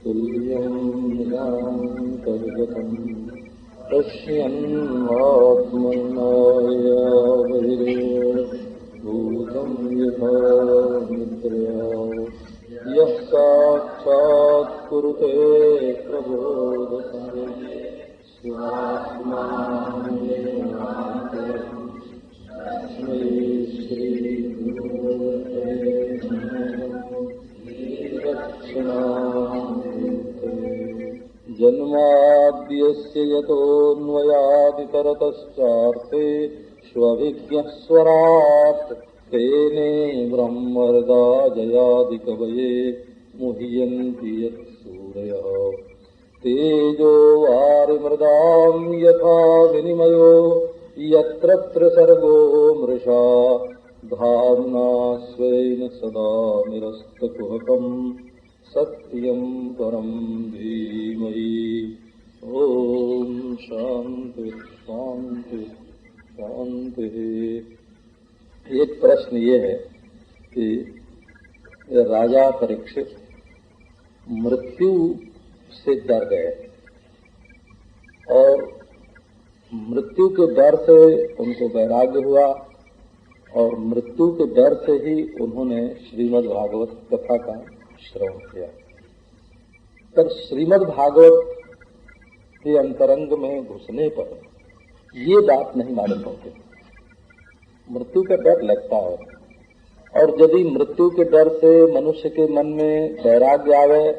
तुल्यं निरान्तर्गतं पश्यन्नात्मन्नायावहिर्भूतं यथा निद्रया यः साक्षात् कुरुते प्रबोधतं स्वात्मानमेवान्ते तस्मै श्रीगुरुवे जन्माद्यस्य यतोऽन्वयादितरतश्चार्थे स्वभिज्ञः स्वराट् तेने ब्रह्महृदाजयादिकवये मुह्यन्ति यत्सूरयः तेजो वारिमृदां यथा विनिमयो यत्र त्रिसर्गो मृषा धाम्ना स्वेन सदा निरस्तकुहकम् सत्यं परं धीमहि। ओम शांति शांति शांति। एक प्रश्न ये है कि राजा परीक्षित मृत्यु से डर गए और मृत्यु के डर से उनको वैराग्य हुआ और मृत्यु के डर से ही उन्होंने श्रीमद् भागवत कथा का श्रवण किया। पर श्रीमद् भागवत के अंतरंग में घुसने पर ये बात नहीं मालूम होती। मृत्यु का डर लगता है और यदि मृत्यु के डर से मनुष्य के मन में वैराग्य आवे,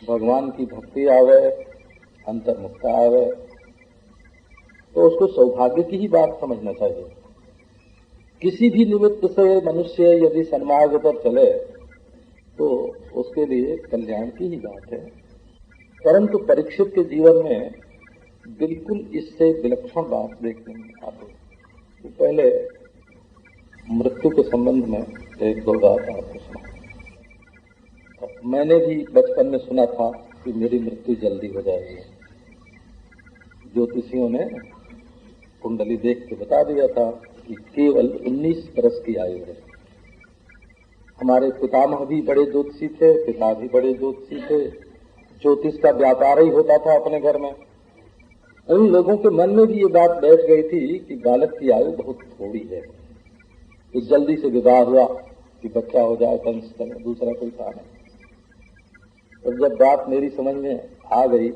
भगवान की भक्ति आवे, अंतर्मुखता आवे, तो उसको सौभाग्य की ही बात समझना चाहिए। किसी भी निमित्त से मनुष्य यदि सन्मार्ग पर चले तो उसके लिए कल्याण की ही बात है। परंतु परीक्षित के जीवन में बिल्कुल इससे विलक्षण बात देखने में आती है। तो पहले मृत्यु के संबंध में एक दो बात आपको सुना। मैंने भी बचपन में सुना था कि मेरी मृत्यु जल्दी हो जाएगी। ज्योतिषियों ने कुंडली देख के बता दिया था कि केवल 19 वर्ष की आयु है। हमारे पितामह भी बड़े ज्योतिषी थे, पिता भी बड़े ज्योतिषी थे, ज्योतिष का व्यापार ही होता था अपने घर में। उन लोगों के मन में भी ये बात बैठ गई थी कि बालक की आयु बहुत थोड़ी है, तो जल्दी से विवाह हुआ कि बच्चा हो जाए, कम से कम दूसरा कोई था नहीं। और जब बात मेरी समझ में आ गई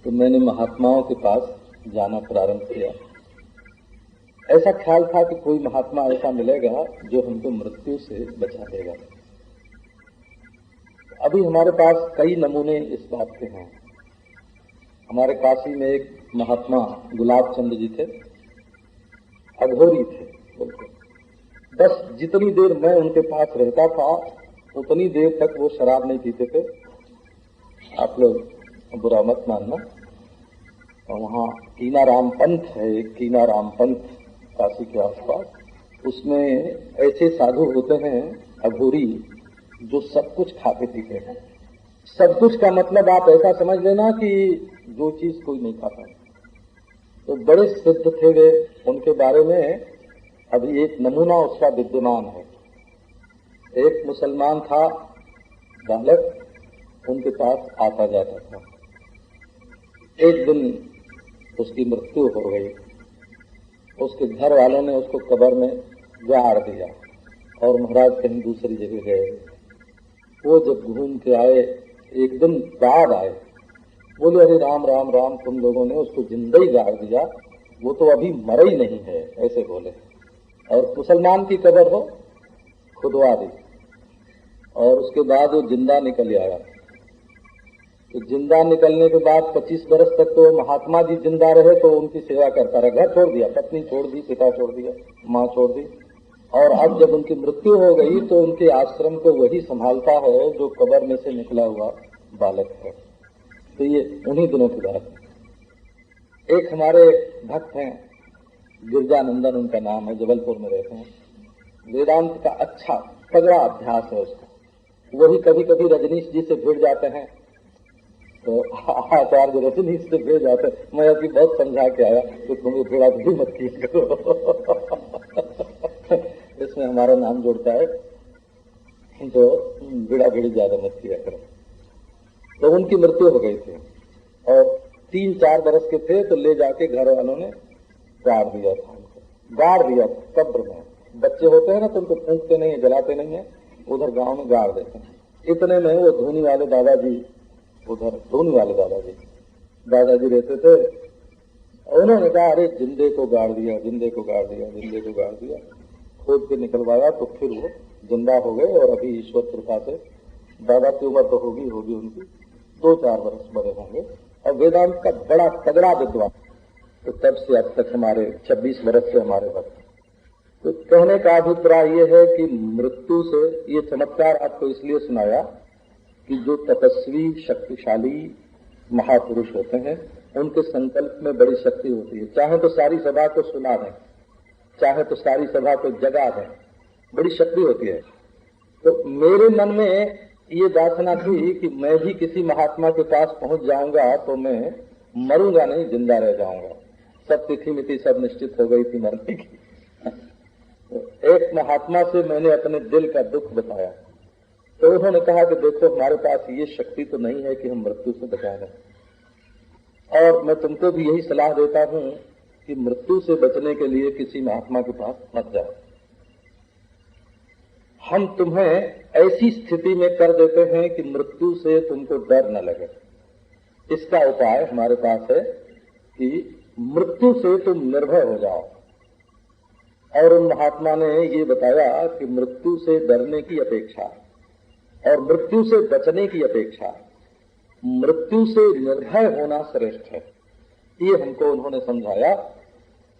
तो मैंने महात्माओं के पास जाना प्रारंभ किया। ऐसा ख्याल था कि कोई महात्मा ऐसा मिलेगा जो हमको मृत्यु से बचा देगा। अभी हमारे पास कई नमूने इस बात के हैं। हमारे काशी में एक महात्मा गुलाब चंद जी थे, अघोरी थे बिल्कुल। बस जितनी देर मैं उनके पास रहता था उतनी देर तक वो शराब नहीं पीते थे। आप लोग बुरा मत मानना। वहाँ कीनाराम पंथ है, एक कीनाराम पंथ काशी के आसपास, उसमें ऐसे साधु होते हैं अघोरी जो सब कुछ खाते पीते हैं। सब कुछ का मतलब आप ऐसा समझ लेना कि जो चीज कोई नहीं खाता। तो बड़े सिद्ध थे वे। उनके बारे में अभी एक नमूना उसका विद्यमान है। एक मुसलमान था बालक, उनके पास आता जाता था। एक दिन उसकी मृत्यु हो गई। उसके घर वालों ने उसको कब्र में गाड़ दिया और महाराज कहीं दूसरी जगह गए। वो जब घूम के आए, एक दिन बाद आए, बोले अरे राम राम राम, तुम लोगों ने उसको जिंदा ही गाड़ दिया, वो तो अभी मरा ही नहीं है, ऐसे बोले। और मुसलमान की कब्र हो खुदवा दी और उसके बाद वो जिंदा निकल आया। तो जिंदा निकलने के बाद 25 वर्ष तक तो महात्मा जी जिंदा रहे, तो उनकी सेवा करता रहा। घर छोड़ दिया, पत्नी छोड़ दी, पिता छोड़ दिया, माँ छोड़ दी। और अब जब उनकी मृत्यु हो गई तो उनके आश्रम को वही संभालता है जो कब्र में से निकला हुआ बालक है। तो ये उन्हीं दिनों की बात है। एक हमारे भक्त हैं गिरजानंदन, उनका नाम है, जबलपुर में रहते हैं। वेदांत का अच्छा तगड़ा अभ्यास है उसका। वही कभी कभी रजनीश जी से भिड़ जाते हैं तो आचार्य रजनीश से भिड़ जाते हैं। मैं अभी बहुत समझा के आया कि तुम्हें भिड़ा भी मत किया करो। इसमें हमारा नाम जुड़ता है। तो भिड़ा भिड़ी ज्यादा मत किया करो। तो उनकी मृत्यु हो गई थी और 3-4 बरस के थे तो ले जाके घर वालों ने गाड़ दिया था उनको, गाड़ दिया था कब्र में। बच्चे होते हैं ना तो उनको फूंकते नहीं है, जलाते नहीं है, उधर गांव में गाड़ देते हैं। इतने में वो धोनी वाले दादाजी, उधर धोनी वाले दादाजी रहते थे। उन्होंने कहा अरे जिंदे को गाड़ दिया, जिंदे को गाड़ दिया, जिंदे को गाड़ दिया। खोद के निकलवाया तो फिर वो जिंदा हो गए और अभी ईश्वर कृपा से दादा की उम्र तो होगी उनकी 2-4 बरस बड़े होंगे और वेदांत का बड़ा तगड़ा विद्वान। तो तब से अब तक हमारे 26 बरस से हमारे वक्त। तो कहने का अभिप्राय ये है कि मृत्यु से, ये चमत्कार आपको इसलिए सुनाया कि जो तपस्वी शक्तिशाली महापुरुष होते हैं उनके संकल्प में बड़ी शक्ति होती है। चाहे तो सारी सभा को सुना दें, चाहे तो सारी सभा को जगा दें, बड़ी शक्ति होती है। तो मेरे मन में ये वासना थी कि मैं भी किसी महात्मा के पास पहुंच जाऊंगा तो मैं मरूंगा नहीं, जिंदा रह जाऊंगा। सब तिथि मिति सब निश्चित हो गई थी मरने की। एक महात्मा से मैंने अपने दिल का दुख बताया तो उन्होंने कहा कि देखो हमारे पास ये शक्ति तो नहीं है कि हम मृत्यु से बचा लें, और मैं तुमको भी यही सलाह देता हूं कि मृत्यु से बचने के लिए किसी महात्मा के पास मत जाओ। हम तुम्हें ऐसी स्थिति में कर देते हैं कि मृत्यु से तुमको डर न लगे। इसका उपाय हमारे पास है कि मृत्यु से तुम निर्भय हो जाओ। और उन महात्मा ने ये बताया कि मृत्यु से डरने की अपेक्षा और मृत्यु से बचने की अपेक्षा मृत्यु से निर्भय होना श्रेष्ठ है। ये हमको उन्होंने समझाया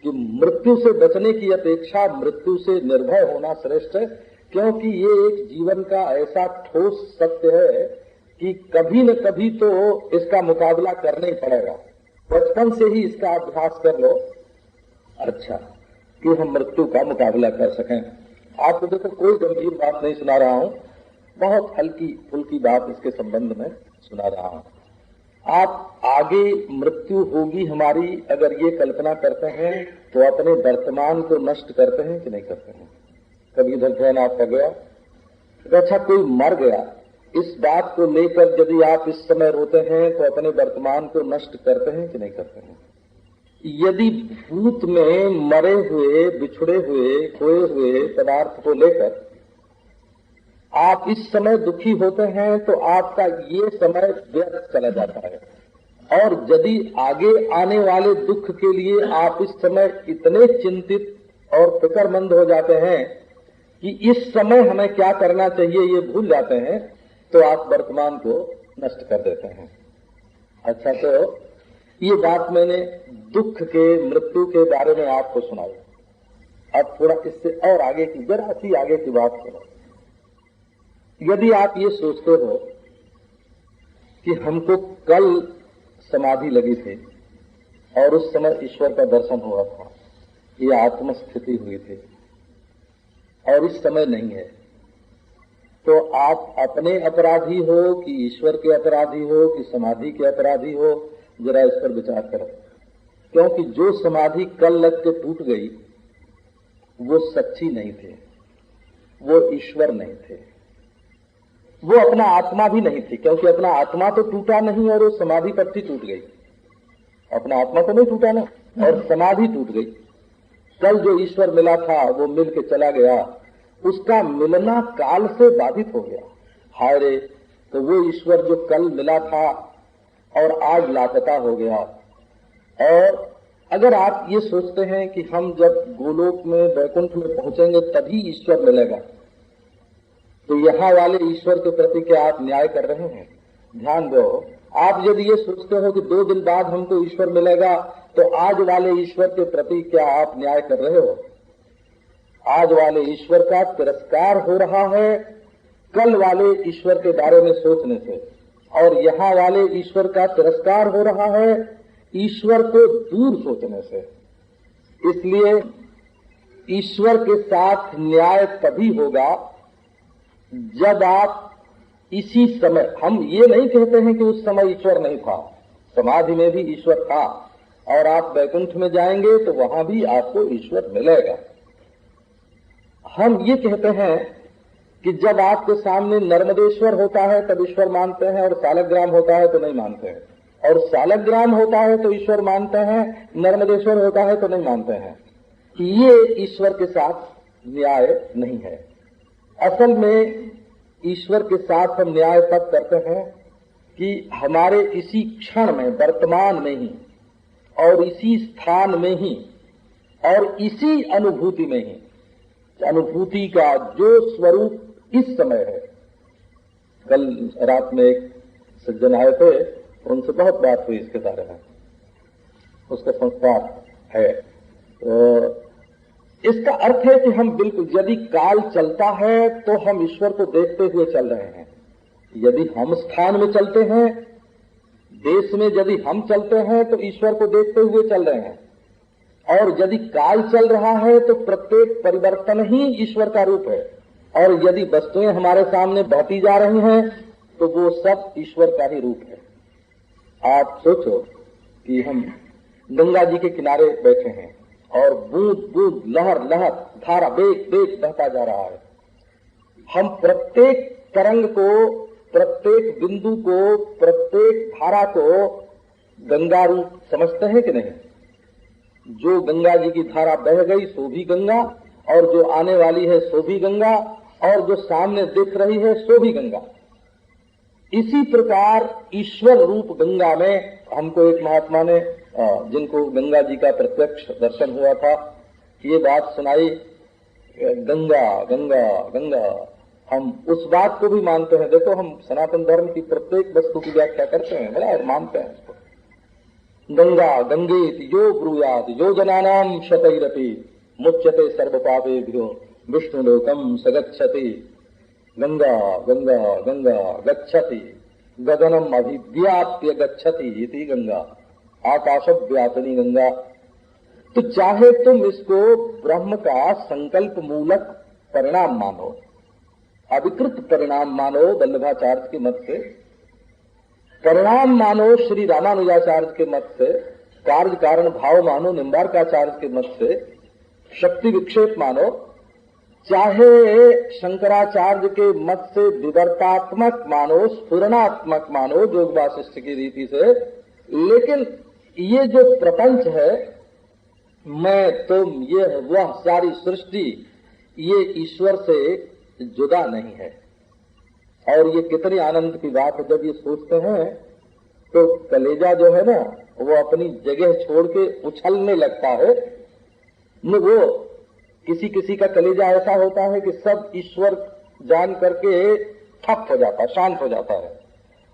कि मृत्यु से बचने की अपेक्षा मृत्यु से निर्भय होना श्रेष्ठ है, क्योंकि ये एक जीवन का ऐसा ठोस सत्य है कि कभी न कभी तो इसका मुकाबला करना ही पड़ेगा। बचपन से ही इसका अभ्यास कर लो अच्छा कि हम मृत्यु का मुकाबला कर सकें। आपको देखो कोई गंभीर बात नहीं सुना रहा हूं, बहुत हल्की फुल्की बात इसके संबंध में सुना रहा हूं। आप आगे मृत्यु होगी हमारी अगर ये कल्पना करते हैं तो अपने वर्तमान को नष्ट करते हैं कि नहीं करते हैं? कभी इधर ध्यान आपका गया? अच्छा कोई मर गया, इस बात को लेकर यदि आप इस समय रोते हैं तो अपने वर्तमान को नष्ट करते हैं कि नहीं करते हैं? यदि भूत में मरे हुए, बिछड़े हुए, खोए हुए पदार्थ को लेकर आप इस समय दुखी होते हैं तो आपका ये समय व्यर्थ चला जाता है। और यदि आगे आने वाले दुख के लिए आप इस समय इतने चिंतित और फिक्रमंद हो जाते हैं कि इस समय हमें क्या करना चाहिए ये भूल जाते हैं, तो आप वर्तमान को नष्ट कर देते हैं। अच्छा, तो ये बात मैंने दुख के, मृत्यु के बारे में आपको सुनाई। अब थोड़ा इससे और आगे की, जरा सी आगे की बात सुनो। यदि आप ये सोचते हो कि हमको कल समाधि लगी थी और उस समय ईश्वर का दर्शन हुआ था, ये आत्मस्थिति हुई थी और इस समय नहीं है, तो आप अपने अपराधी हो कि ईश्वर के अपराधी हो कि समाधि के अपराधी हो, जरा इस पर विचार करो। क्योंकि जो समाधि कल लग के टूट गई वो सच्ची नहीं थे, वो ईश्वर नहीं थे, वो अपना आत्मा भी नहीं थी, क्योंकि अपना आत्मा तो टूटा नहीं और वो समाधि पट्टी टूट गई। अपना आत्मा तो नहीं टूटा ना, और समाधि टूट गई। कल जो ईश्वर मिला था वो मिल के चला गया, उसका मिलना काल से बाधित हो गया। हाय रे, तो वो ईश्वर जो कल मिला था और आज लापता हो गया। और अगर आप ये सोचते हैं कि हम जब गोलोक में, वैकुंठ में पहुंचेंगे तभी ईश्वर मिलेगा, तो यहाँ वाले ईश्वर के प्रति क्या आप न्याय कर रहे हैं? ध्यान दो, आप यदि ये सोचते हो कि 2 दिन बाद हमको ईश्वर मिलेगा, तो आज वाले ईश्वर के प्रति क्या आप न्याय कर रहे हो? आज वाले ईश्वर का तिरस्कार हो रहा है कल वाले ईश्वर के बारे में सोचने से, और यहाँ वाले ईश्वर का तिरस्कार हो रहा है ईश्वर को दूर सोचने से। इसलिए ईश्वर के साथ न्याय तभी होगा जब आप इसी समय, हम ये नहीं कहते हैं कि उस समय ईश्वर नहीं था, समाधि में भी ईश्वर था, और आप वैकुंठ में जाएंगे तो वहां भी आपको ईश्वर मिलेगा। हम ये कहते हैं कि जब आपके सामने नर्मदेश्वर होता है तब ईश्वर मानते हैं, और सालग्राम होता है तो नहीं मानते हैं, और सालग्राम होता है तो ईश्वर मानते हैं, नर्मदेश्वर होता है तो नहीं मानते हैं। ये ईश्वर के साथ न्याय नहीं है। असल में ईश्वर के साथ हम न्याय तब करते हैं कि हमारे इसी क्षण में, वर्तमान में ही, और इसी स्थान में ही, और इसी अनुभूति में ही, अनुभूति का जो स्वरूप इस समय है। कल रात में एक सज्जन आए थे, उनसे बहुत बात हुई इसके बारे में, उसका संस्कार है। तो इसका अर्थ है कि हम बिल्कुल, यदि काल चलता है तो हम ईश्वर को देखते हुए चल रहे हैं। यदि हम स्थान में चलते हैं, देश में यदि हम चलते हैं तो ईश्वर को देखते हुए चल रहे हैं, और यदि काल चल रहा है तो प्रत्येक परिवर्तन ही ईश्वर का रूप है, और यदि वस्तुएं हमारे सामने बहती जा रही हैं तो वो सब ईश्वर का ही रूप है। आप सोचो कि हम गंगा जी के किनारे बैठे हैं और बूंद बूंद, लहर लहर, धारा बेग बेग बहता जा रहा है। हम प्रत्येक तरंग को, प्रत्येक बिंदु को, प्रत्येक धारा को गंगा रूप समझते हैं कि नहीं? जो गंगा जी की धारा बह गई सो भी गंगा, और जो आने वाली है सो भी गंगा, और जो सामने दिख रही है सो भी गंगा। इसी प्रकार ईश्वर रूप गंगा में हमको एक महात्मा ने, जिनको गंगा जी का प्रत्यक्ष दर्शन हुआ था, ये बात सुनाई, गंगा गंगा गंगा। हम उस बात को भी मानते हैं। देखो, हम सनातन धर्म की प्रत्येक वस्तु की व्याख्या करते हैं, बड़ा मानते हैं इसको। गंगा गंगेति यो ब्रूयात यो जनानाम शतैरपि मुच्यते सर्व पापेभ्यो विष्णुलोकम सगच्छति। गंगा गंगा गंगा गच्छति गगनम अभिव्याप्य गच्छति इति गंगा आकाशव्यापिनी गंगा। तो चाहे तुम इसको ब्रह्म का संकल्प मूलक परिणाम मानो, अविकृत परिणाम मानो वल्लभाचार्य के मत से, परिणाम मानो श्री रामानुजाचार्य के मत से, कार्य कारण भाव मानो निम्बार्काचार्य के मत से, शक्ति विक्षेप मानो, चाहे शंकराचार्य के मत से विवर्तात्मक मानो, स्फुरणात्मक मानो योग वासिष्ठ की रीति से। लेकिन ये जो प्रपंच है, मैं तुम ये वह सारी सृष्टि, ये ईश्वर से जुदा नहीं है। और ये कितनी आनंद की बात है जब ये सोचते हैं तो कलेजा जो है ना, वो अपनी जगह छोड़ के उछलने लगता है। वो किसी किसी का कलेजा ऐसा होता है कि सब ईश्वर जान करके ठप हो जाता है, शांत हो जाता है,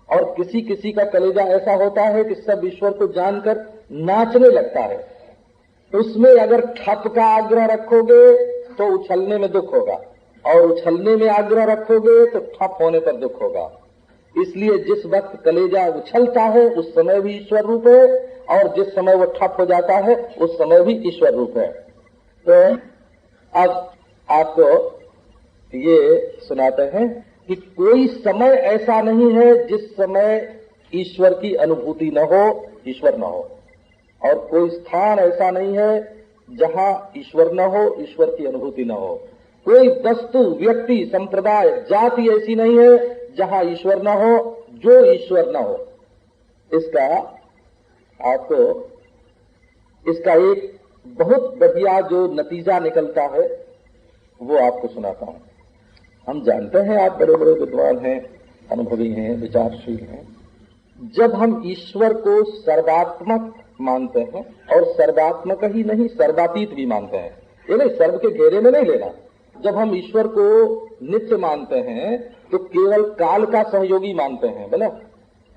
और किसी किसी का कलेजा ऐसा होता है कि सब ईश्वर को जानकर नाचने लगता है। उसमें अगर ठप का आग्रह रखोगे तो उछलने में दुख होगा, और उछलने में आग्रह रखोगे तो ठप होने पर दुख होगा। इसलिए जिस वक्त कलेजा उछलता है उस समय भी ईश्वर रूप है, और जिस समय वो ठप हो जाता है उस समय भी ईश्वर रूप है। तो अब आपको ये सुनाते हैं कि कोई समय ऐसा नहीं है जिस समय ईश्वर की अनुभूति न हो, ईश्वर न हो, और कोई स्थान ऐसा नहीं है जहां ईश्वर न हो, ईश्वर की अनुभूति न हो। कोई वस्तु, व्यक्ति, संप्रदाय, जाति ऐसी नहीं है जहां ईश्वर न हो, जो ईश्वर न हो। इसका आपको, इसका एक बहुत बढ़िया जो नतीजा निकलता है वो आपको सुनाता हूं। हम जानते हैं आप बड़े बड़े विद्वान हैं, अनुभवी हैं, विचारशील हैं। जब हम ईश्वर को सर्वात्मक मानते हैं, और सर्वात्मक ही नहीं सर्वातीत भी मानते हैं, ये नहीं सर्व के घेरे में नहीं लेना। जब हम ईश्वर को नित्य मानते हैं तो केवल काल का सहयोगी मानते हैं, बोला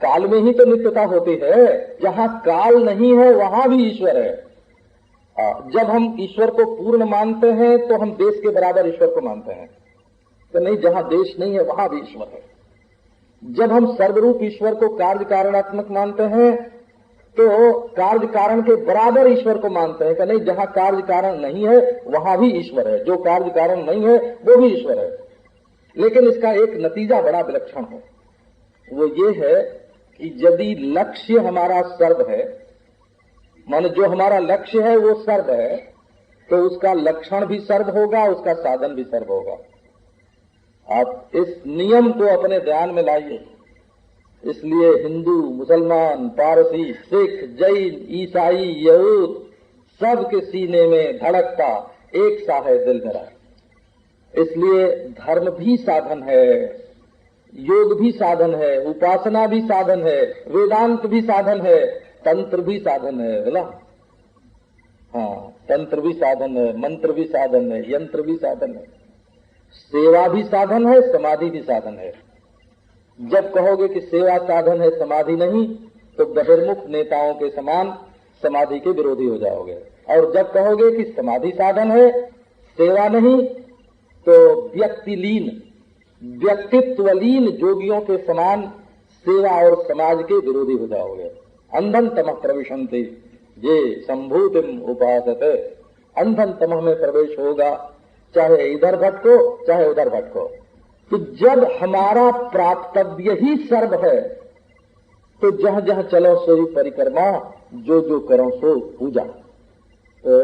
काल में ही तो नित्यता होती है, जहां काल नहीं है वहां भी ईश्वर है। जब हम ईश्वर को पूर्ण मानते हैं तो हम देश के बराबर ईश्वर को मानते हैं, तो नहीं, जहां देश नहीं है वहां भी ईश्वर है। जब हम सर्वरूप ईश्वर को कार्य कारणात्मक मानते हैं तो कार्य कारण के बराबर ईश्वर को मानते हैं, कि नहीं, जहां कार्य कारण नहीं है वहां भी ईश्वर है, जो कार्य कारण नहीं है वो भी ईश्वर है। लेकिन इसका एक नतीजा बड़ा विलक्षण है, वो ये है कि यदि लक्ष्य हमारा सर्व है, माने जो हमारा लक्ष्य है वो सर्व है, तो उसका लक्षण भी सर्व होगा, उसका साधन भी सर्व होगा। आप इस नियम को अपने ध्यान में लाइए। इसलिए हिंदू, मुसलमान, पारसी, सिख, जैन, ईसाई, यहूद सबके सीने में धड़कता एक सा है दिल मेरा। इसलिए धर्म भी साधन है, योग भी साधन है, उपासना भी साधन है, वेदांत भी साधन है, तंत्र भी साधन है। बोला हाँ, तंत्र भी साधन है, मंत्र भी साधन है, यंत्र भी साधन है, सेवा भी साधन है, समाधि भी साधन है। जब कहोगे कि सेवा साधन है समाधि नहीं, तो बहिर्मुख नेताओं के समान समाधि के विरोधी हो जाओगे। और जब कहोगे कि समाधि साधन है सेवा नहीं, तो व्यक्तिलीन, व्यक्तित्वलीन जोगियों के समान सेवा और समाज के विरोधी हो जाओगे। अंधन तमः प्रविशन्ति ये संभूतिम उपासते। अंधन तमः में प्रवेश होगा, चाहे इधर भटको चाहे उधर भटको। तो जब हमारा प्राप्तव्य ही सर्व है, तो जहां जहां चलो सोई परिक्रमा, जो जो करो सो पूजा। तो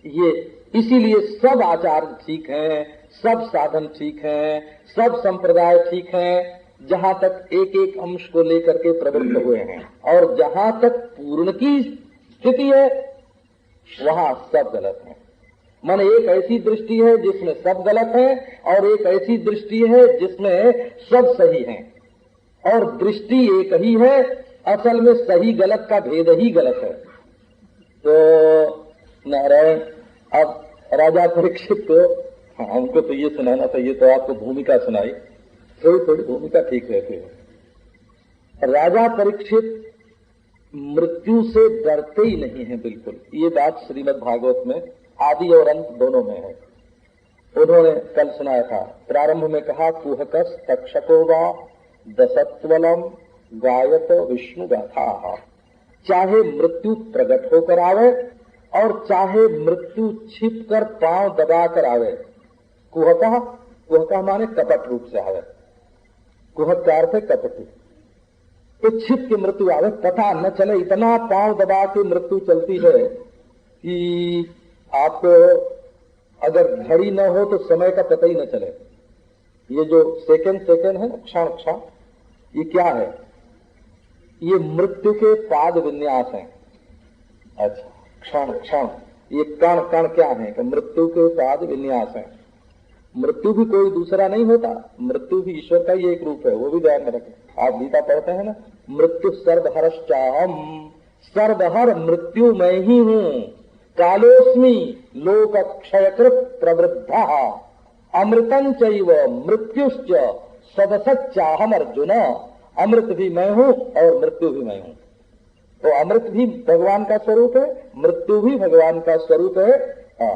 ये इसीलिए सब आचार ठीक हैं, सब साधन ठीक हैं, सब संप्रदाय ठीक हैं, जहां तक एक एक अंश को लेकर के प्रवृत्त हुए हैं। और जहां तक पूर्ण की स्थिति है वहां सब गलत है। मन एक ऐसी दृष्टि है जिसमें सब गलत है, और एक ऐसी दृष्टि है जिसमें सब सही है। और दृष्टि एक ही है, असल में सही गलत का भेद ही गलत है। तो नारायण, अब राजा परीक्षित को, हमको तो ये सुनाना था, ये तो आपको भूमिका सुनाई, थोड़ी थोड़ी भूमिका ठीक रहती है। राजा परीक्षित मृत्यु से डरते ही नहीं है बिल्कुल। ये बात श्रीमद् भागवत में आदि और अंत दोनों में है। उन्होंने कल सुनाया था, प्रारंभ में कहा कुहकस तक्षको वा दशत्वलम गायत विष्णु गाथा। चाहे मृत्यु प्रकट होकर आवे और चाहे मृत्यु छिप कर पांव दबा कर आवे। कुहका, कुहका माने कपट रूप से आवे, कुहक का अर्थ है कपटी। तो छिप के मृत्यु आवे, पता न चले, इतना पांव दबा के मृत्यु चलती है कि आपको अगर घड़ी न हो तो समय का पता ही न चले। ये जो सेकंड सेकंड है, क्षण क्षण, ये क्या है? ये मृत्यु के पाद विन्यास हैं। अच्छा, क्षण क्षण, ये कण कण क्या है? कि मृत्यु के पाद विन्यास हैं। मृत्यु भी कोई दूसरा नहीं होता, मृत्यु भी ईश्वर का ही एक रूप है, वो भी ध्यान में रखें। आप गीता पढ़ते हैं ना, मृत्यु सर्वहरश्चाहम, सर्वहर मृत्यु मैं ही हूँ, कालोस्मि लोक क्षयकृत प्रवृद्धा, अमृतं चैव मृत्युश्च सदसच्चाहम अर्जुन। अमृत भी मैं हूँ और मृत्यु भी मैं हूँ। तो अमृत भी भगवान का स्वरूप है, मृत्यु भी भगवान का स्वरूप है।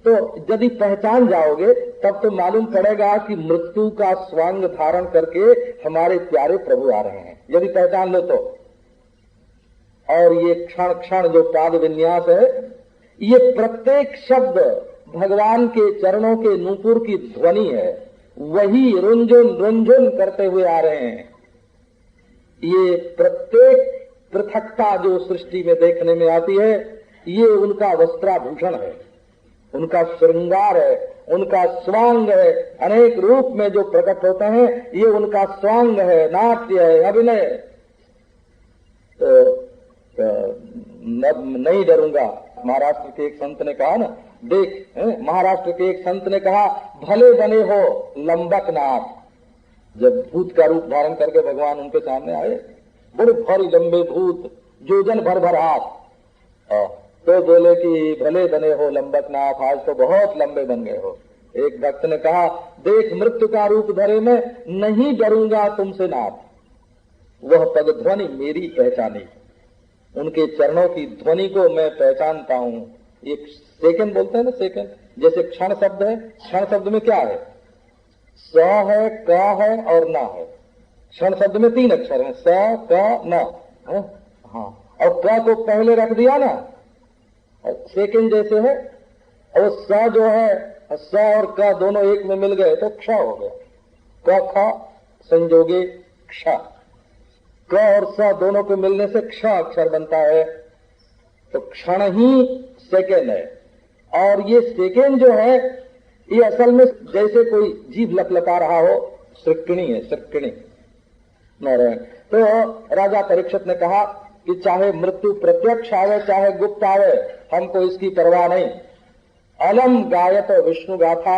तो यदि पहचान जाओगे तब तो मालूम पड़ेगा कि मृत्यु का स्वांग धारण करके हमारे प्यारे प्रभु आ रहे हैं, यदि पहचान लो तो। और ये क्षण क्षण जो पाद विन्यास है, ये प्रत्येक शब्द भगवान के चरणों के नूपुर की ध्वनि है, वही रुंझुन रुंझुन करते हुए आ रहे हैं। ये प्रत्येक पृथकता जो सृष्टि में देखने में आती है, ये उनका वस्त्राभूषण है, उनका श्रृंगार है, उनका स्वांग है। अनेक रूप में जो प्रकट होते हैं, ये उनका स्वांग है, नाट्य है, अभिनय। तो नहीं डरूंगा। महाराष्ट्र के एक संत ने कहा ना, देख, महाराष्ट्र के एक संत ने कहा, भले बने हो लंबक नाथ। जब भूत का रूप धारण करके भगवान उनके सामने आए, बड़े भारी लंबे भूत, जोजन भर भर हाथ, तो बोले कि भले बने हो लंबक नाथ, आज तो बहुत लंबे बन गए हो। एक भक्त ने कहा, देख मृत्यु का रूप धरे मैं नहीं डरूंगा तुमसे नाथ, वह पद ध्वनि मेरी पहचानी, उनके चरणों की ध्वनि को मैं पहचानता हूँ। एक सेकंड बोलते हैं ना, सेकंड, जैसे क्षण शब्द है, क्षण शब्द में क्या है? स है, क है और न है। क्षण शब्द में 3 अक्षर हैं, स, क, न। हाँ, और क को पहले रख दिया ना, सेकंड जैसे है, और स जो है, स और क दोनों एक में मिल गए तो क्ष हो गया। क ख संजोगे क्ष, क और स दोनों के मिलने से क्ष अक्षर बनता है। तो क्षण ही सेकंड है। और ये सेकंड जो है, ये असल में जैसे कोई जीभ लपलपा रहा हो, श्रृक्किणी है, श्रृक्किणी नारायण। तो राजा परीक्षित ने कहा कि चाहे मृत्यु प्रत्यक्ष आवे चाहे गुप्त आवे, हमको इसकी परवाह नहीं। अलम गायत विष्णु गाथा,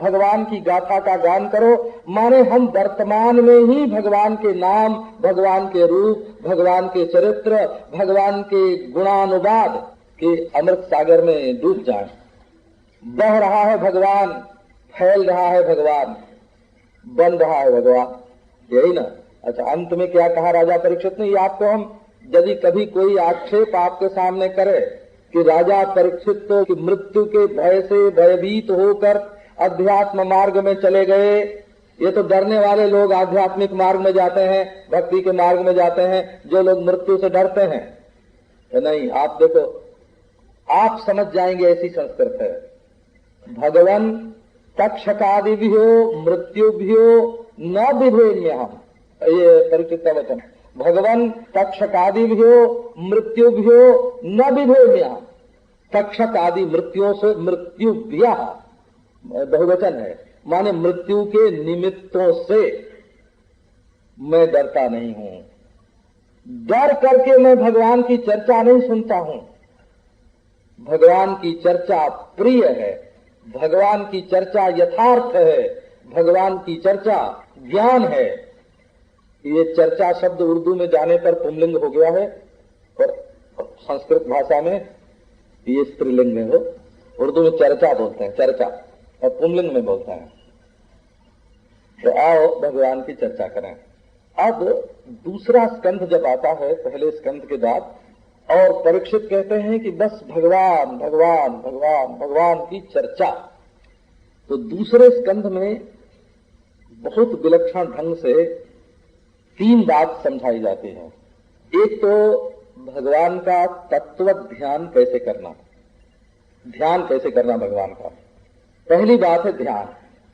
भगवान की गाथा का गान करो। माने हम वर्तमान में ही भगवान के नाम, भगवान के रूप, भगवान के चरित्र, भगवान के गुणानुवाद के अमृत सागर में डूब जाएं। बह रहा है भगवान, फैल रहा है भगवान, बन रहा है भगवान, यही ना। अच्छा, अंत में क्या कहा राजा परीक्षित ने? ये आपको हम यदि कभी कोई आक्षेप आपके सामने करे कि राजा परीक्षित तो कि मृत्यु के भय से भयभीत होकर अध्यात्म मार्ग में चले गए, ये तो डरने वाले लोग आध्यात्मिक मार्ग में जाते हैं, भक्ति के मार्ग में जाते हैं, जो लोग मृत्यु से डरते हैं। तो नहीं, आप देखो, आप समझ जाएंगे, ऐसी संस्कृत है। भगवन तक्षकादिभ्यो मृत्युभ्यो न विभेम्य हम, ये परीक्षित का वचन। भगवन तक्षकादिभ्यो मृत्युभ्यो न विभेम्य। तक्षक आदि मृत्युओं से, मृत्युभ्य बहुवचन है, माने मृत्यु के निमित्तों से मैं डरता नहीं हूं। डर करके मैं भगवान की चर्चा नहीं सुनता हूं। भगवान की चर्चा प्रिय है, भगवान की चर्चा यथार्थ है, भगवान की चर्चा ज्ञान है। ये चर्चा शब्द उर्दू में जाने पर पुंलिंग हो गया है, और संस्कृत भाषा में ये स्त्रीलिंग में हो। उर्दू में चर्चा बोलते हैं, चर्चा, और पुंलिंग में बोलते हैं। तो आओ भगवान की चर्चा करें। अब दूसरा स्कंध जब आता है, पहले स्कंध के बाद, और परीक्षित कहते हैं कि बस भगवान भगवान भगवान भगवान की चर्चा। तो दूसरे स्कंध में बहुत विलक्षण ढंग से 3 बात समझाई जाती है। एक तो भगवान का तत्व ध्यान कैसे करना, ध्यान कैसे करना भगवान का, पहली बात है ध्यान।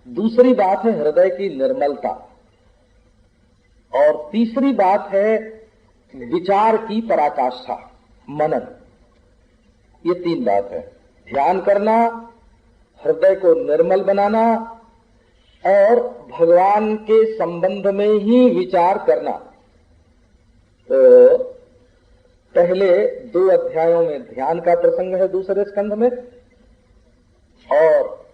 दूसरी बात है हृदय की निर्मलता, और तीसरी बात है विचार की पराकाष्ठा, मनन। ये 3 बात है। ध्यान करना, हृदय को निर्मल बनाना, और भगवान के संबंध में ही विचार करना। तो पहले 2 अध्यायों में ध्यान का प्रसंग है दूसरे स्कंध में, और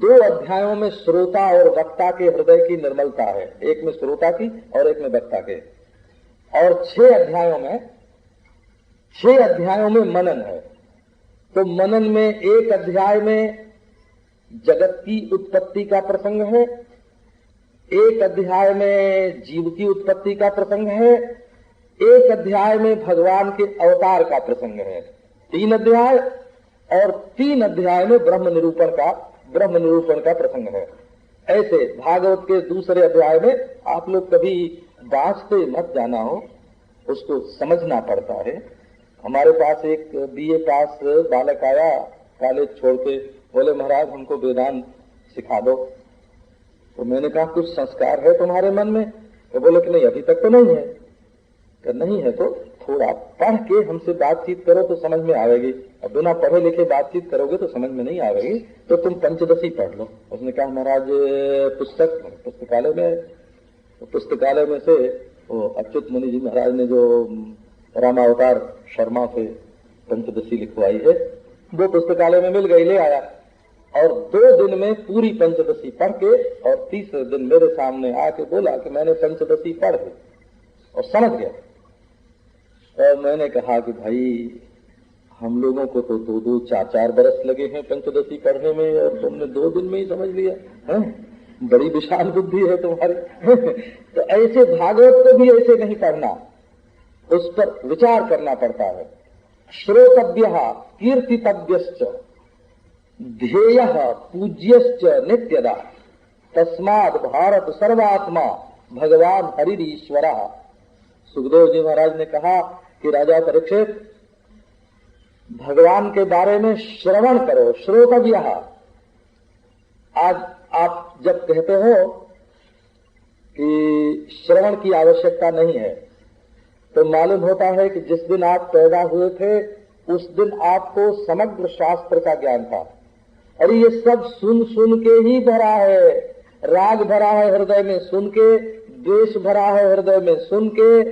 2 अध्यायों में श्रोता और वक्ता के हृदय की निर्मलता है। एक में श्रोता की और एक में वक्ता के। और 6 अध्यायों में मनन है। तो मनन में एक अध्याय में जगत की उत्पत्ति का प्रसंग है, एक अध्याय में जीव की उत्पत्ति का प्रसंग है, एक अध्याय में भगवान के अवतार का प्रसंग है। 3 अध्याय, और 3 अध्याय में ब्रह्म निरूपण का प्रसंग है। ऐसे भागवत के दूसरे अध्याय में आप लोग कभी बाँचते मत जाना हो, उसको समझना पड़ता है। हमारे पास एक BA पास बालक आया, कॉलेज छोड़ के, बोले महाराज हमको वेदांत सिखा दो। तो मैंने कहा कुछ संस्कार है तुम्हारे मन में? तो बोले कि नहीं, अभी तक तो नहीं है। तो नहीं है तो थोड़ा पढ़ के हमसे बातचीत करो तो समझ में आएगी, अब बिना पढ़े लिखे बातचीत करोगे तो समझ में नहीं आएगी, तो तुम पंचदशी पढ़ लो। उसने कहा महाराज पुस्तकालय में, तो पुस्तकालय में से वो अच्युत मुनि जी महाराज ने जो रामावतार शर्मा से पंचदशी लिखवाई है, वो पुस्तकालय में मिल गई, ले आया, और 2 दिन में पूरी पंचदशी पढ़ के, और तीसरे दिन मेरे सामने आके बोला कि मैंने पंचदशी पढ़ ली और समझ गया। और मैंने कहा कि भाई हम लोगों को तो 2-2, 4-4 बरस लगे हैं पंचदशी पढ़ने में, और तुमने 2 दिन में ही समझ लिया है? बड़ी विशाल बुद्धि है तुम्हारी। तो ऐसे भागवत को भी ऐसे नहीं पढ़ना, उस पर विचार करना पड़ता है। श्रोतव्यः कीर्तितव्यश्च ध्येयः पूज्यश्च नित्यदा तस्मात् भारत सर्वात्मा भगवान हरिरीश्वरः। सुखदेव जी महाराज ने कहा कि राजा परीक्षित, भगवान के बारे में श्रवण करो, श्रोतव्यः। आज आप जब कहते हो कि श्रवण की आवश्यकता नहीं है, तो मालूम होता है कि जिस दिन आप पैदा हुए थे उस दिन आपको समग्र शास्त्र का ज्ञान था, अरे ये सब सुन सुन के ही भरा है। राग भरा है हृदय में सुन के, द्वेष भरा है हृदय में सुन के,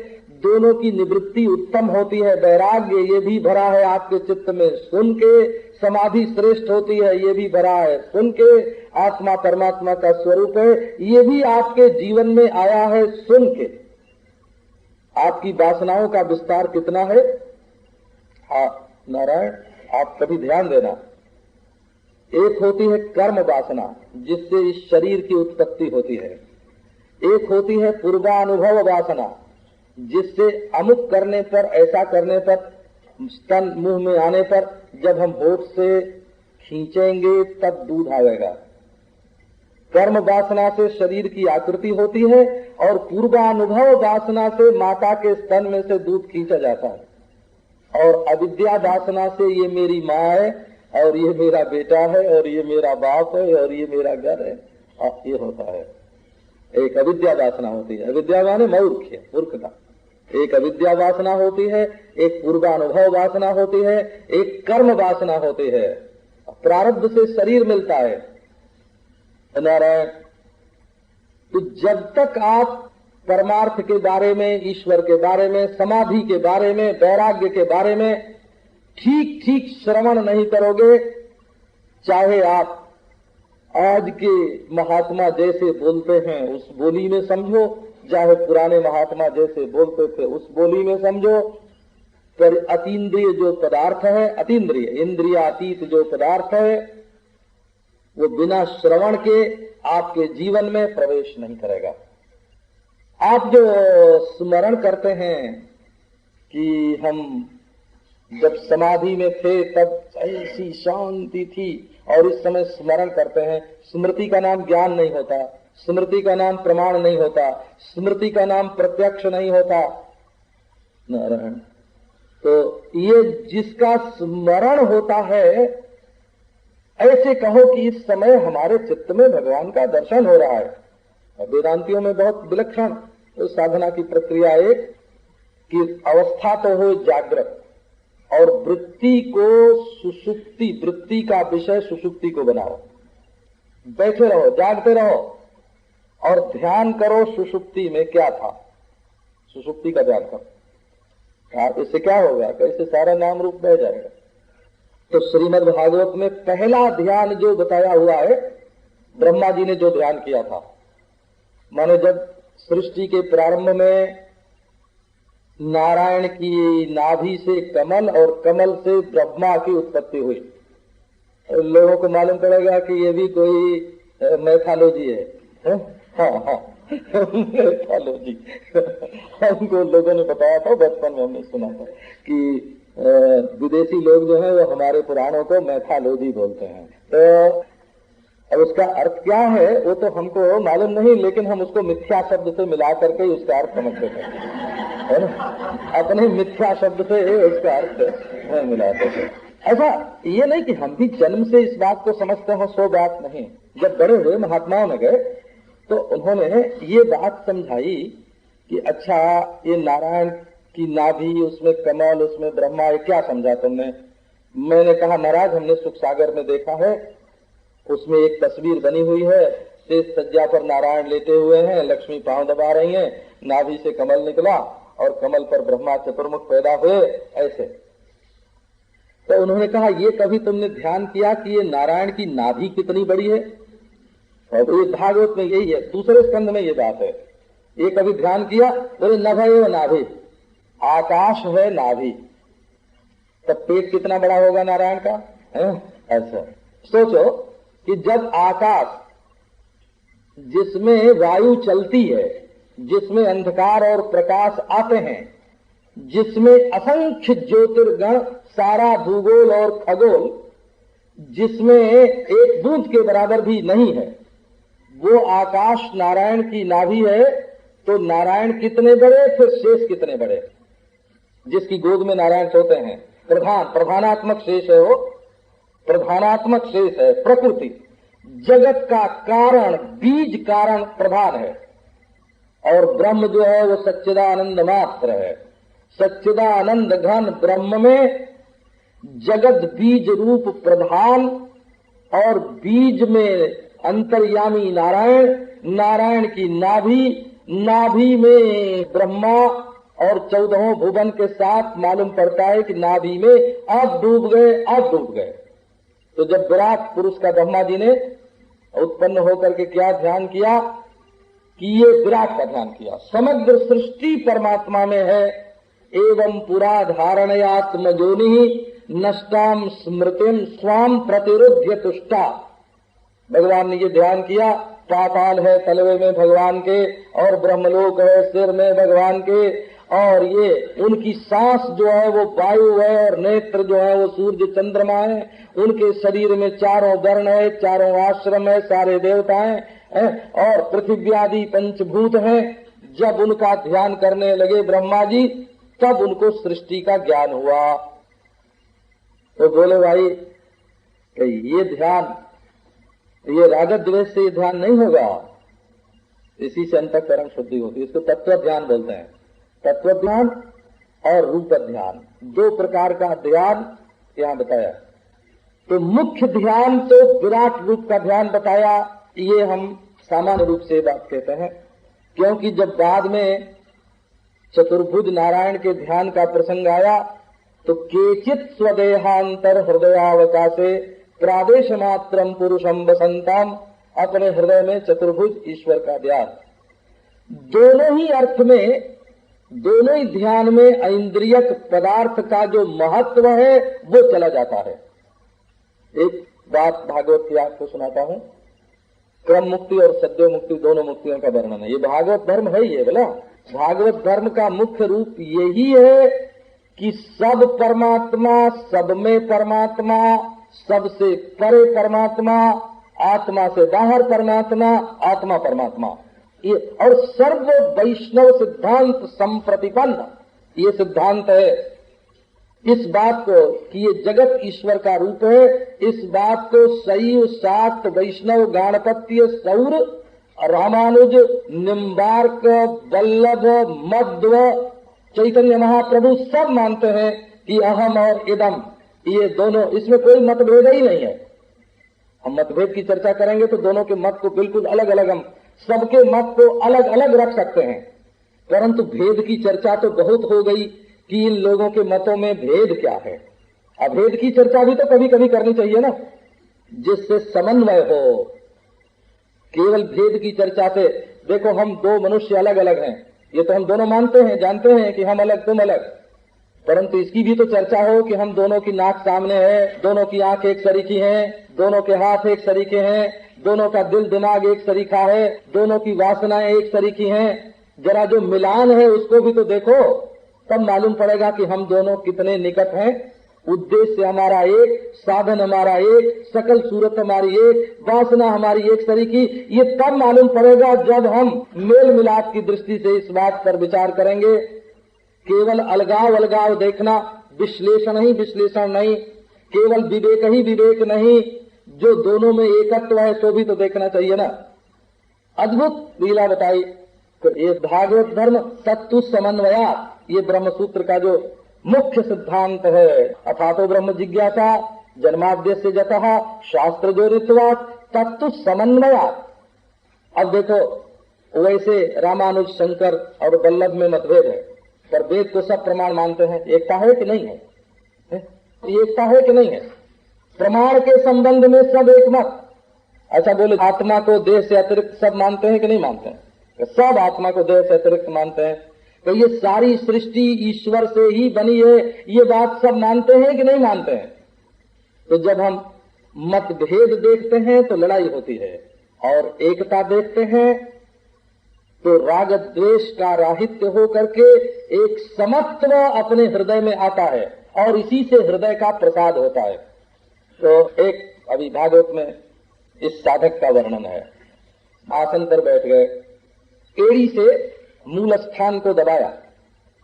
दोनों की निवृत्ति उत्तम होती है। वैराग्य ये भी भरा है आपके चित्त में सुन के, समाधि श्रेष्ठ होती है ये भी भरा है सुन के, आत्मा परमात्मा का स्वरूप है ये भी आपके जीवन में आया है सुन के। आपकी वासनाओं का विस्तार कितना है? नारायण, आप कभी ध्यान देना। एक होती है कर्म वासना जिससे इस शरीर की उत्पत्ति होती है, एक होती है पूर्वानुभव वासना जिससे अमुक करने पर, ऐसा करने पर, स्तन मुंह में आने पर जब हम होठ से खींचेंगे तब दूध आएगा। कर्म वासना से शरीर की आकृति होती है और पूर्वानुभव वासना से माता के स्तन में से दूध खींचा जाता है। और अविद्या वासना से ये मेरी माँ है और ये मेरा बेटा है और ये मेरा बाप है और ये मेरा घर है, ये होता है। एक अविद्या वासना होती है, अविद्या माने मूर्खता। एक अविद्या वासना होती है, एक पूर्वानुभव वासना होती है, एक कर्म वासना होती है। प्रारब्ध से शरीर मिलता है। नारायण, तो जब तक आप परमार्थ के बारे में, ईश्वर के बारे में, समाधि के बारे में, वैराग्य के बारे में ठीक ठीक श्रवण नहीं करोगे, चाहे आप आज के महात्मा जैसे बोलते हैं उस बोली में समझो, चाहे पुराने महात्मा जैसे बोलते थे उस बोली में समझो, पर अतीन्द्रिय जो पदार्थ है, अतीन्द्रिय इंद्रियातीत जो पदार्थ है वो बिना श्रवण के आपके जीवन में प्रवेश नहीं करेगा। आप जो स्मरण करते हैं कि हम जब समाधि में थे तब ऐसी शांति थी, और इस समय स्मरण करते हैं, स्मृति का नाम ज्ञान नहीं होता, स्मृति का नाम प्रमाण नहीं होता, स्मृति का नाम प्रत्यक्ष नहीं होता। नारायण, तो ये जिसका स्मरण होता है, ऐसे कहो कि इस समय हमारे चित्त में भगवान का दर्शन हो रहा है। वेदांतियों में बहुत विलक्षण तो साधना की प्रक्रिया एक कि अवस्था तो हो जागृत और वृत्ति को सुषुप्ति, वृत्ति का विषय सुषुप्ति को बनाओ, बैठे रहो, जागते रहो और ध्यान करो सुषुप्ति में क्या था, सुषुप्ति का ध्यान करो। इससे क्या होगा, कैसे सारा नाम रूप बह जाएगा। तो श्रीमद् भागवत में पहला ध्यान जो बताया हुआ है, ब्रह्मा जी ने जो ध्यान किया था, माने जब सृष्टि के प्रारंभ में नारायण की नाभि से कमल और कमल से ब्रह्मा की उत्पत्ति हुई, लोगों को मालूम पड़ेगा कि ये भी कोई मैथोलॉजी है। हाँ मैथोलॉजी हमको लोगों ने बताया था, बचपन में हमने सुना था कि विदेशी लोग जो है वो हमारे पुराणों को मैथोलॉजी बोलते हैं। तो अब उसका अर्थ क्या है वो तो हमको मालूम नहीं, लेकिन हम उसको मिथ्या शब्द से मिला करके उसका अर्थ समझते थे, है ना, अपने मिथ्या शब्द से उसका अर्थ मिलाते थे। ऐसा ये नहीं कि हम भी जन्म से इस बात को समझते हैं, सो बात नहीं। जब बड़े हुए महात्माओं में गए तो उन्होंने ये बात समझाई कि अच्छा ये नारायण की नाभि, उसमें कमल, उसमें ब्रह्मा, ये क्या समझा तुमने? मैंने कहा महाराज हमने सुख सागर में देखा है, उसमें एक तस्वीर बनी हुई है, शेष सज्जा पर नारायण लेटे हुए हैं, लक्ष्मी पांव दबा रही हैं, नाभि से कमल निकला और कमल पर ब्रह्मा चतुर्मुख पैदा हुए, ऐसे। तो उन्होंने कहा ये कभी तुमने ध्यान किया कि ये नारायण की नाभि कितनी बड़ी है? और ये भागवत में यही है, दूसरे स्कंद में ये बात है, ये कभी ध्यान किया? बोले नभयो नाभि, आकाश है नाभि, तब पेट कितना बड़ा होगा नारायण का, है? ऐसा सोचो कि जब आकाश जिसमें वायु चलती है, जिसमें अंधकार और प्रकाश आते हैं, जिसमें असंख्य ज्योतिर्गण, सारा भूगोल और खगोल, जिसमें एक बूंद के बराबर भी नहीं है, वो आकाश नारायण की नाभि है, तो नारायण कितने बड़े, फिर शेष कितने बड़े, जिसकी गोद में नारायण सोते हैं। प्रधानात्मक शेष है वो, प्रधानात्मक शेष है, प्रकृति जगत का कारण, बीज कारण प्रधान है, और ब्रह्म जो है वो सच्चिदानंद मात्र है। सच्चिदानंद घन ब्रह्म में जगत बीज रूप प्रधान और बीज में अंतर्यामी नारायण, नारायण की नाभि, नाभि में ब्रह्मा और 14 भुवन के साथ मालूम पड़ता है कि नाभि में अब डूब गए, अब डूब गए। तो जब विराट पुरुष का ब्रह्मा जी ने उत्पन्न होकर के क्या ध्यान किया कि ये विराट का ध्यान किया, समग्र सृष्टि परमात्मा में है। एवं पुरा धारणयात्म जोनि नष्टाम स्मृतिम स्वाम प्रतिरुध्य तुष्टा। भगवान ने ये ध्यान किया, पाताल है तलवे में भगवान के, और ब्रह्मलोक है सिर में भगवान के, और ये उनकी सांस जो है वो वायु है, और नेत्र जो है वो सूर्य चंद्रमा है। उनके शरीर में चारों वर्ण है, चारों आश्रम है, सारे देवता हैं, और पृथ्वी आदि पंचभूत हैं। जब उनका ध्यान करने लगे ब्रह्मा जी, तब उनको सृष्टि का ज्ञान हुआ। तो बोले भाई ये ध्यान, ये रागत द्वेष से ध्यान नहीं होगा, इसी से अंतःकरण शुद्धि होती है। इसको तत्व ध्यान बोलते हैं। तत्व ध्यान और रूप ध्यान, दो प्रकार का ध्यान यहाँ बताया। तो मुख्य ध्यान तो विराट रूप का ध्यान बताया, ये हम सामान्य रूप से बात कहते हैं, क्योंकि जब बाद में चतुर्भुज नारायण के ध्यान का प्रसंग आया तो केचित स्वदेहांतर हृदयावकाशे प्रादेश मात्रम पुरुषम बसंताम, अपने हृदय में चतुर्भुज ईश्वर का ध्यान। दोनों ही अर्थ में, दोनों ही ध्यान में ऐन्द्रियक पदार्थ का जो महत्व है वो चला जाता है। एक बात भागवत की आपको सुनाता हूँ। क्रम मुक्ति और सद्यो मुक्ति दोनों मुक्तियों का वर्णन है। ये भागवत धर्म है ही है। बोला भागवत धर्म का मुख्य रूप यही है कि सब परमात्मा, सब में परमात्मा, सबसे परे परमात्मा, आत्मा से बाहर परमात्मा, आत्मा परमात्मा, ये और सर्व वैष्णव सिद्धांत संप्रतिपन्न ये सिद्धांत है। इस बात को कि ये जगत ईश्वर का रूप है, इस बात को शैव, शाक्त, वैष्णव, गाणपत्य, सौर, रामानुज, निम्बार्क, वल्लभ, मध्व, चैतन्य महाप्रभु सब मानते हैं कि अहम और इदम, ये दोनों, इसमें कोई मतभेद ही नहीं है। हम मतभेद की चर्चा करेंगे तो दोनों के मत को बिल्कुल अलग अलग, हम सबके मत को अलग अलग रख सकते हैं, परंतु भेद की चर्चा तो बहुत हो गई कि इन लोगों के मतों में भेद क्या है। अभेद की चर्चा भी तो कभी कभी करनी चाहिए ना, जिससे समन्वय हो। केवल भेद की चर्चा से, देखो हम दो मनुष्य अलग अलग हैं, ये तो हम दोनों मानते हैं, जानते हैं कि हम अलग तुम अलग, परंतु इसकी भी तो चर्चा हो कि हम दोनों की नाक सामने है, दोनों की आंख एक सरीखी है, दोनों के हाथ एक सरीखे हैं, दोनों का दिल दिमाग एक सरीखा है, दोनों की वासनाएं एक सरीखी हैं। जरा जो मिलान है उसको भी तो देखो, तब मालूम पड़ेगा कि हम दोनों कितने निकट हैं। उद्देश्य हमारा एक, साधन हमारा एक, सकल सूरत हमारी एक, वासना हमारी एक सरीखी। ये तब मालूम पड़ेगा जब हम मेल मिलाप की दृष्टि से इस बात पर विचार करेंगे। केवल अलगाव अलगाव देखना, विश्लेषण ही विश्लेषण नहीं, केवल विवेक ही विवेक नहीं, जो दोनों में एकत्व है तो भी तो देखना चाहिए ना। अद्भुत लीला बताई। तो ये भागवत धर्म तत्व समन्वया, ये ब्रह्म सूत्र का जो मुख्य सिद्धांत है। अथातो ब्रह्म जिज्ञासा जन्माद्यस्य जतः शास्त्र जोरित्वात् तत्व समन्वया। अब देखो वैसे रामानुज, शंकर और वल्लभ में मतभेद है, पर वेद को सब प्रमाण मानते हैं। एकता है कि नहीं है? एकता है कि नहीं है? प्रमाण के संबंध में सब एक मत। अच्छा बोले आत्मा को देह से अतिरिक्त सब मानते हैं कि नहीं मानते हैं? सब आत्मा को देह से अतिरिक्त मानते हैं। तो ये सारी सृष्टि ईश्वर से ही बनी है, ये बात सब मानते हैं कि नहीं मानते हैं? तो जब हम मतभेद देखते हैं तो लड़ाई होती है, और एकता देखते हैं तो राग द्वेष का राहित्य हो करके एक समत्व अपने हृदय में आता है, और इसी से हृदय का प्रसाद होता है। तो एक अभी भागवत में इस साधक का वर्णन है। आसन पर बैठ गए, एड़ी से मूल स्थान को दबाया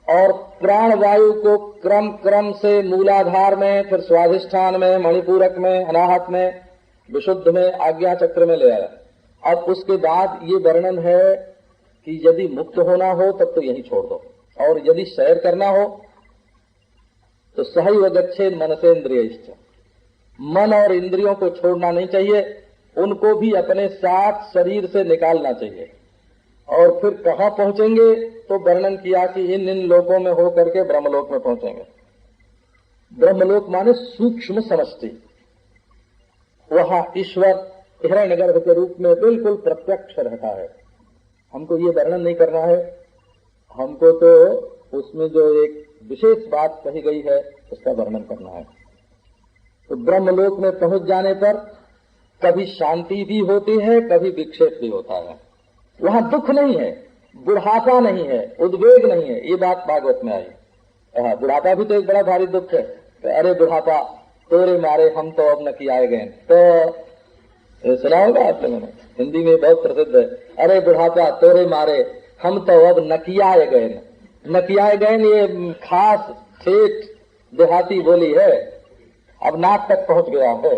और प्राण वायु को क्रम क्रम से मूलाधार में, फिर स्वाधिष्ठान में, मणिपूरक में, अनाहत में, विशुद्ध में, आज्ञा चक्र में ले आया। अब उसके बाद ये वर्णन है कि यदि मुक्त होना हो तब तो यही छोड़ दो, और यदि सैर करना हो तो सहैव गच्छेद मनसेन्द्रियैश्च, मन और इंद्रियों को छोड़ना नहीं चाहिए, उनको भी अपने साथ शरीर से निकालना चाहिए। और फिर कहाँ पहुंचेंगे तो वर्णन किया कि इन इन लोकों में हो करके ब्रह्मलोक में पहुंचेंगे। ब्रह्मलोक माने सूक्ष्म समष्टि, वहां ईश्वर हिरण्यगर्भ के रूप में बिल्कुल प्रत्यक्ष रहता है। हमको ये वर्णन नहीं करना है, हमको तो उसमें जो एक विशेष बात कही गई है उसका वर्णन करना है। तो ब्रह्मलोक में पहुंच जाने पर कभी शांति भी होती है, कभी विक्षेप भी होता है। वहां दुख नहीं है, बुढ़ापा नहीं है, उद्वेग नहीं है। ये बात भागवत में आई। बुढ़ापा भी तो एक बड़ा भारी दुख है। तो अरे बुढ़ापा तोरे मारे हम तो अब न कियाए गए। तो सुना होगा आपने, मैंने हिंदी में बहुत प्रसिद्ध है, अरे बुढ़ापा तोरे मारे हम तो अब न कियाए गए। न कियाए गए ये खास ठेठ देहाती बोली है। अब नाक तक पहुंच गया है,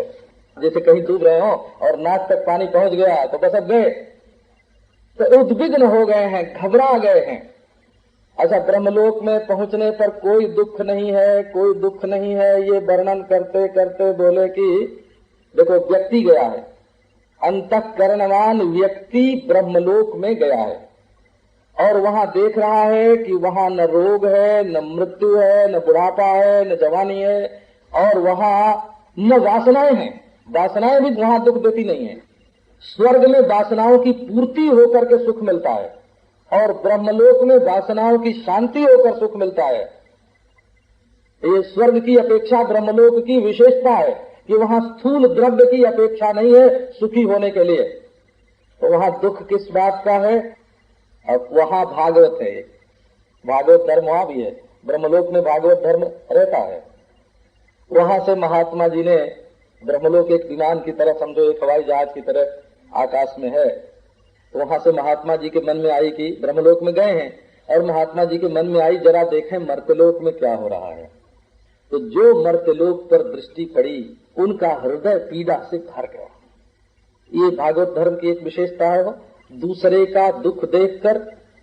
जैसे कहीं डूब रहे हो और नाक तक पानी पहुंच गया तो बस अब गए, तो उद्विग्न हो गए हैं, घबरा गए हैं। अच्छा, ब्रह्मलोक में पहुंचने पर कोई दुख नहीं है, कोई दुख नहीं है, ये वर्णन करते करते बोले कि देखो व्यक्ति गया है, अंतःकरणवान व्यक्ति ब्रह्मलोक में गया है और वहां देख रहा है कि वहां न रोग है, न मृत्यु है, न बुढ़ापा है, न जवानी है, और वहां न वासनाएं हैं। वासनाएं भी वहां दुख देती नहीं है। स्वर्ग में वासनाओं की पूर्ति होकर के सुख मिलता है और ब्रह्मलोक में वासनाओं की शांति होकर सुख मिलता है। ये स्वर्ग की अपेक्षा ब्रह्मलोक की विशेषता है कि वहां स्थूल द्रव्य की अपेक्षा नहीं है सुखी होने के लिए। तो वहां दुख किस बात का है? अब वहां भागवत है, भागवत धर्म वहां भी है। ब्रह्मलोक में भागवत धर्म रहता है। वहां से महात्मा जी ने ब्रह्मलोक एक विमान की तरह, समझो एक हवाई जहाज की तरह आकाश में है, वहां से महात्मा जी के मन में आई कि ब्रह्मलोक में गए हैं और महात्मा जी के मन में आई जरा देखें मर्त्यलोक में क्या हो रहा है। तो जो मर्त्यलोक पर दृष्टि पड़ी उनका हृदय पीड़ा से भर गया। ये भागवत धर्म की एक विशेषता है, दूसरे का दुख देखकर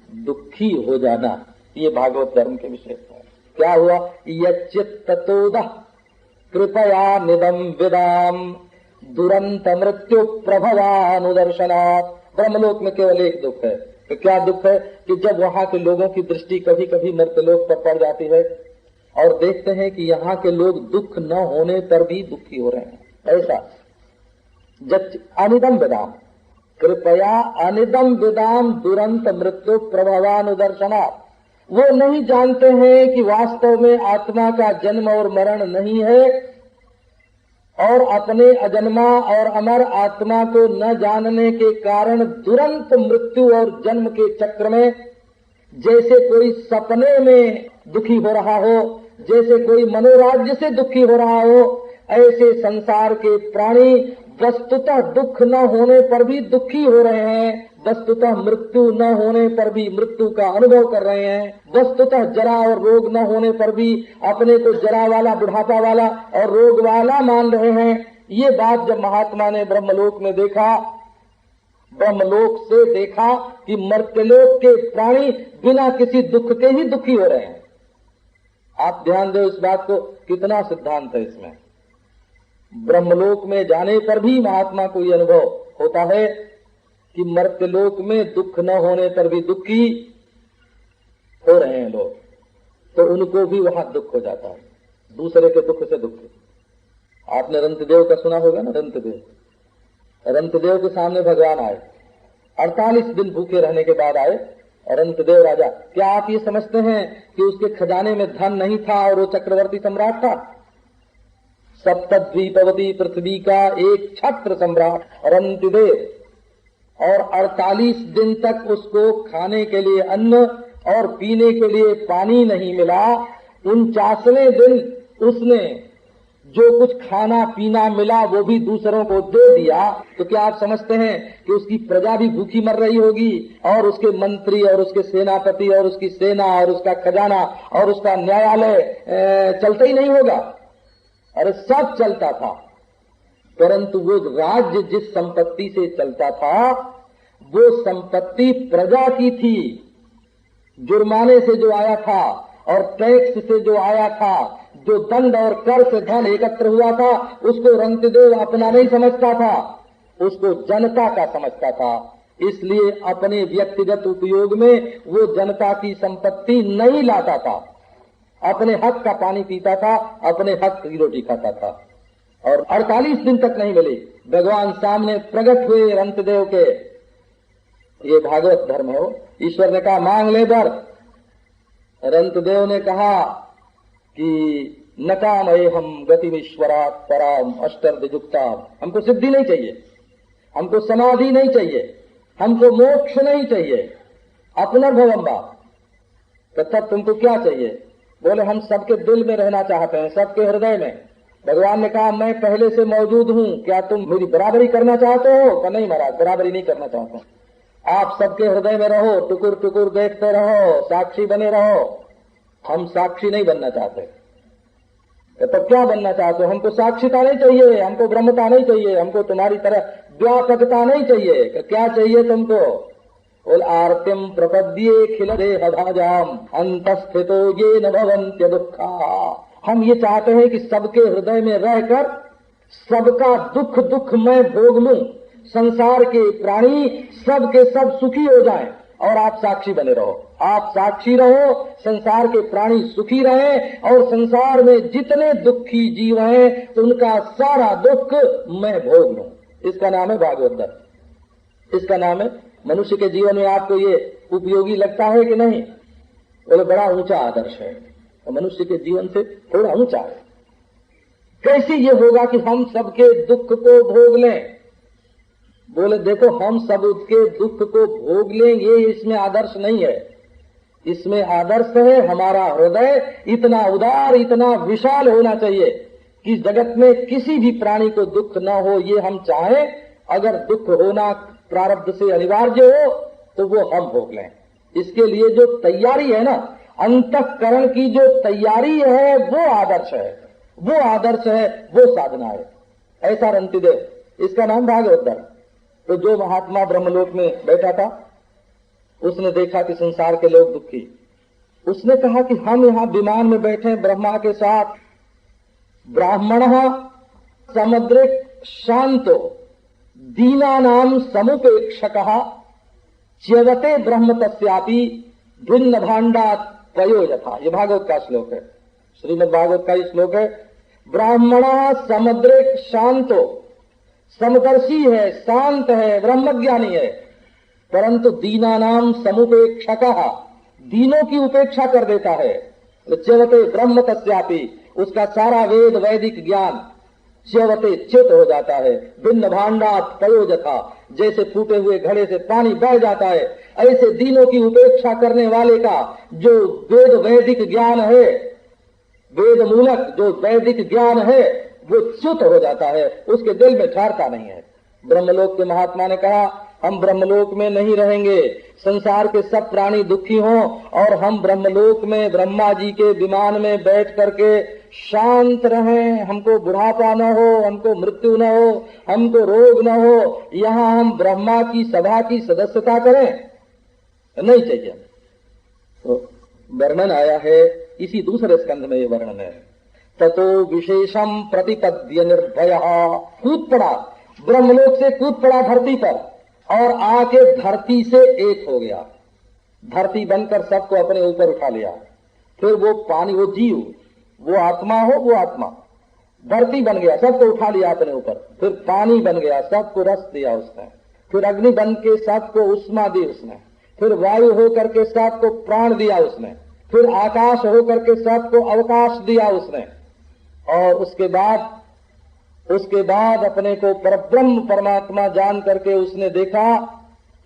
दुखी हो जाना, ये भागवत धर्म की विशेषता है। क्या हुआ? यच्चित्ततोदः कृपया निदम विदाम दुरंत मृत्यु प्रभवानुदर्शनात्। ब्रह्मलोक में केवल एक दुख है। तो क्या दुख है? कि जब वहां के लोगों की दृष्टि कभी कभी मर्त्यलोक पर पड़ जाती है और देखते हैं कि यहाँ के लोग दुख न होने पर भी दुखी हो रहे हैं। ऐसा अनिदम विदाम कृपया अनिदम विदाम दुरंत मृत्यु प्रभवानुदर्शनात्। वो नहीं जानते हैं कि वास्तव में आत्मा का जन्म और मरण नहीं है और अपने अजन्मा और अमर आत्मा को न जानने के कारण दुरंत मृत्यु और जन्म के चक्र में जैसे कोई सपने में दुखी हो रहा हो, जैसे कोई मनोराज्य से दुखी हो रहा हो, ऐसे संसार के प्राणी वस्तुतः दुख न होने पर भी दुखी हो रहे हैं, वस्तुतः मृत्यु न होने पर भी मृत्यु का अनुभव कर रहे हैं, वस्तुतः जरा और रोग न होने पर भी अपने को जरा वाला, बुढ़ापा वाला और रोग वाला मान रहे हैं। ये बात जब महात्मा ने ब्रह्मलोक में देखा, ब्रह्मलोक से देखा कि मर्त्यलोक के प्राणी बिना किसी दुख के ही दुखी हो रहे हैं। आप ध्यान दो इस बात को, कितना सिद्धांत है इसमें। ब्रह्मलोक में जाने पर भी महात्मा को यह अनुभव होता है कि मर्त्यलोक में दुख न होने पर भी दुखी हो रहे हैं लोग, तो उनको भी वहां दुख हो जाता है, दूसरे के दुख से दुख। आपने रंतदेव का सुना होगा ना, रंतदेव के सामने भगवान आए, 48 दिन भूखे रहने के बाद आए। रंतदेव राजा, क्या आप ये समझते हैं कि उसके खजाने में धन नहीं था और वो चक्रवर्ती सम्राट था? सप्तद्वीपवती पृथ्वी का एक छत्र सम्राट रंतदेव, और 48 दिन तक उसको खाने के लिए अन्न और पीने के लिए पानी नहीं मिला। 49वें दिन उसने जो कुछ खाना पीना मिला वो भी दूसरों को दे दिया। तो क्या आप समझते हैं कि उसकी प्रजा भी भूखी मर रही होगी और उसके मंत्री और उसके सेनापति और उसकी सेना और उसका खजाना और उसका न्यायालय चलता ही नहीं होगा? अरे सब चलता था, परंतु वो राज्य जिस संपत्ति से चलता था वो संपत्ति प्रजा की थी। जुर्माने से जो आया था और टैक्स से जो आया था, जो दंड और कर से धन एकत्र हुआ था उसको रंतदेव अपना नहीं समझता था, उसको जनता का समझता था। इसलिए अपने व्यक्तिगत उपयोग में वो जनता की संपत्ति नहीं लाता था, अपने हक का पानी पीता था, अपने हक की रोटी खाता था। और 48 दिन तक नहीं मिली, भगवान सामने प्रकट हुए रंतदेव के। ये भागवत धर्म है। ईश्वर ने कहा मांग ले वर। रंतदेव ने कहा कि नकामये हम गतिमीश्वरात् पराम अष्टर्धयुक्ता, हमको सिद्धि नहीं चाहिए, हमको समाधि नहीं चाहिए, हमको मोक्ष नहीं चाहिए, अपना भवम्बा। तो तब तुमको क्या चाहिए? बोले हम सबके दिल में रहना चाहते हैं, सबके हृदय में। भगवान ने कहा मैं पहले से मौजूद हूँ, क्या तुम मेरी बराबरी करना चाहते हो? तो नहीं महाराज, बराबरी नहीं करना चाहता हूँ। आप सबके हृदय में रहो, टुकुर टुकुर देखते रहो, साक्षी बने रहो। हम साक्षी नहीं बनना चाहते। तो क्या बनना चाहते हो? हमको साक्षीता नहीं चाहिए, हमको ब्रह्मता नहीं चाहिए, हमको तुम्हारी तरह व्यापकता नहीं चाहिए। क्या चाहिए तुमको? बोल आरतिम प्रपद्ये खिल देहभाजाम अंतस्थितो ये न भवन्त्य दुखा। हम ये चाहते हैं कि सबके हृदय में रहकर सबका दुख दुख मैं भोग लूं, संसार के प्राणी सब के सब सुखी हो जाएं और आप साक्षी बने रहो। आप साक्षी रहो, संसार के प्राणी सुखी रहें और संसार में जितने दुखी जीव हैं तो उनका सारा दुख मैं भोग लूं। इसका नाम है भागवत धर्म। इसका नाम है। मनुष्य के जीवन में आपको ये उपयोगी लगता है कि नहीं? बोले बड़ा ऊंचा आदर्श है, तो मनुष्य के जीवन से थोड़ा ऊंचा है। कैसे ये होगा कि हम सबके दुख को भोग लें? बोले देखो हम सब उसके दुख को भोग लें, ये इसमें आदर्श नहीं है। इसमें आदर्श है हमारा हृदय इतना उदार, इतना विशाल होना चाहिए कि जगत में किसी भी प्राणी को दुख न हो, ये हम चाहें। अगर दुख होना प्रारब्ध से अनिवार्य हो तो वो हम भोग लें। इसके लिए जो तैयारी है ना, अंतःकरण की जो तैयारी है वो आदर्श है, वो आदर्श है, वो साधना है। ऐसा रंतिदेव, इसका नाम भागवत धर्म। तो जो महात्मा ब्रह्मलोक में बैठा था उसने देखा कि संसार के लोग दुखी। उसने कहा कि हम यहाँ विमान में बैठे ब्रह्मा के साथ, ब्राह्मण समुद्रिक शांतो दीनानाम समुपेक्षकः च्यवते ब्रह्म तस्यापि भिन्न भाण्डात् पयो यथा। ये भागवत का श्लोक है, श्रीमद् भागवत का ही श्लोक है। ब्राह्मण समुद्रिक शांतो, समदर्शी है, शांत है, ब्रह्मज्ञानी है, परंतु दीनानाम समुपेक्षकः, दीनों की उपेक्षा कर देता है। च्यवते ब्रह्म तस्यापि, उसका सारा वेद वैदिक ज्ञान च्यवते च्युत हो जाता है। भिन्न भाण्डात् पयो यथा, जैसे फूटे हुए घड़े से पानी बह जाता है, ऐसे दीनों की उपेक्षा करने वाले का जो वेद वैदिक ज्ञान है, वेद मूलक जो वैदिक ज्ञान है वो च्युत हो जाता है, उसके दिल में ठहरता नहीं है। ब्रह्मलोक के महात्मा ने कहा हम ब्रह्मलोक में नहीं रहेंगे, संसार के सब प्राणी दुखी हों और हम ब्रह्मलोक में ब्रह्मा जी के विमान में बैठ करके शांत रहें, हमको बुढ़ापा न हो, हमको मृत्यु न हो, हमको रोग न हो, यहाँ हम ब्रह्मा की सभा की सदस्यता करें, नहीं चाहिए। तो वर्णन आया है इसी दूसरे स्कंध में, ये वर्णन है। ततो विशेषम प्रतिपद्य निर्भय, कूद पड़ा, ब्रह्मलोक से कूद पड़ा धरती पर और आके धरती से एक हो गया, धरती बनकर सबको अपने ऊपर उठा लिया। फिर वो पानी, वो जीव, वो आत्मा हो, वो आत्मा धरती बन गया, सबको उठा लिया अपने ऊपर। फिर पानी बन गया, सबको रस दिया उसने। फिर अग्नि बन के सबको उष्मा दी उसने। फिर वायु हो करके सबको प्राण दिया उसने। फिर आकाश हो करके सबको अवकाश दिया उसने। और उसके बाद अपने को परब्रह्म परमात्मा जान करके उसने देखा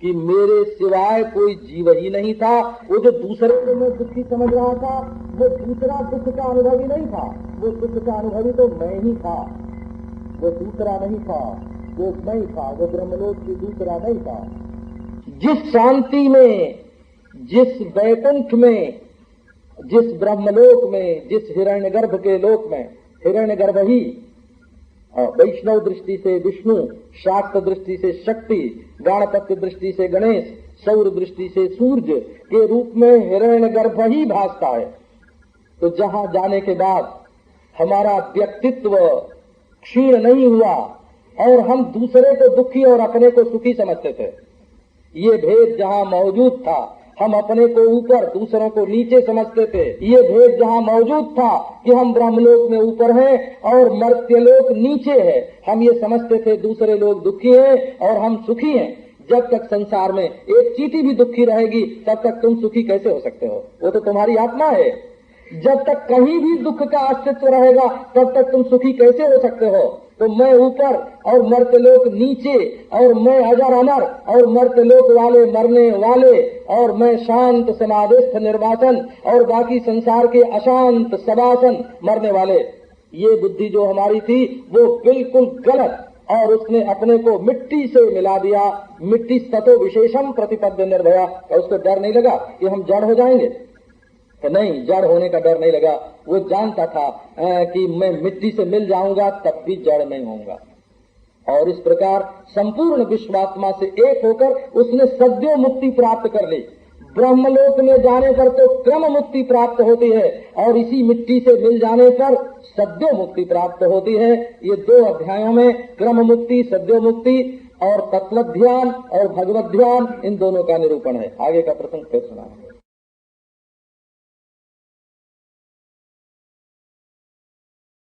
कि मेरे सिवाय कोई जीव ही नहीं था। वो जो दूसरे को मैं दुखी समझ रहा था, वो दूसरा दुख का अनुभवी नहीं था, वो दुख का अनुभवी तो मैं ही था, वो दूसरा नहीं था, वो मैं था, वो ब्रह्मलोक की दूसरा नहीं था। जिस शांति में, जिस वैकुंठ में, जिस ब्रह्मलोक में, जिस हिरण्यगर्भ के लोक में, हिरण्यगर्भ ही वैष्णव दृष्टि से विष्णु, शाक्त दृष्टि से शक्ति, गणपत्य दृष्टि से गणेश, सौर दृष्टि से सूर्य के रूप में हिरण्यगर्भ ही भासता है। तो जहां जाने के बाद हमारा व्यक्तित्व क्षीण नहीं हुआ और हम दूसरे को दुखी और अपने को सुखी समझते थे। ये भेद जहाँ मौजूद था, हम अपने को ऊपर दूसरों को नीचे समझते थे। ये भेद जहाँ मौजूद था कि हम ब्रह्मलोक में ऊपर हैं और मर्त्यलोक नीचे है, हम ये समझते थे दूसरे लोग दुखी हैं और हम सुखी हैं। जब तक संसार में एक चींटी भी दुखी रहेगी तब तक तुम सुखी कैसे हो सकते हो? वो तो तुम्हारी आत्मा है। जब तक कहीं भी दुख का अस्तित्व रहेगा तब तक तुम सुखी कैसे हो सकते हो? तो मैं ऊपर और मर्त्यलोक नीचे, और मैं अजर अमर और मर्त्यलोक वाले मरने वाले, और मैं शांत समाधिस्थ निर्वासन और बाकी संसार के अशांत सवासन मरने वाले। ये बुद्धि जो हमारी थी वो बिल्कुल गलत, और उसने अपने को मिट्टी से मिला दिया। मिट्टी ततो विशेषम प्रतिपद्य निर्भया। और उसको डर नहीं लगा कि हम जड़ हो जाएंगे, तो नहीं, जड़ होने का डर नहीं लगा। वो जानता था कि मैं मिट्टी से मिल जाऊंगा तब भी जड़ नहीं होऊंगा। और इस प्रकार संपूर्ण विश्वात्मा से एक होकर उसने सद्यो मुक्ति प्राप्त कर ली। ब्रह्मलोक में जाने पर तो क्रम मुक्ति प्राप्त होती है और इसी मिट्टी से मिल जाने पर सद्यो मुक्ति प्राप्त होती है। ये 2 अध्यायों में क्रम मुक्ति, सद्यो मुक्ति और तत्व ध्यान और भगवत ध्यान, इन दोनों का निरूपण है। आगे का प्रसंग फिर सुना।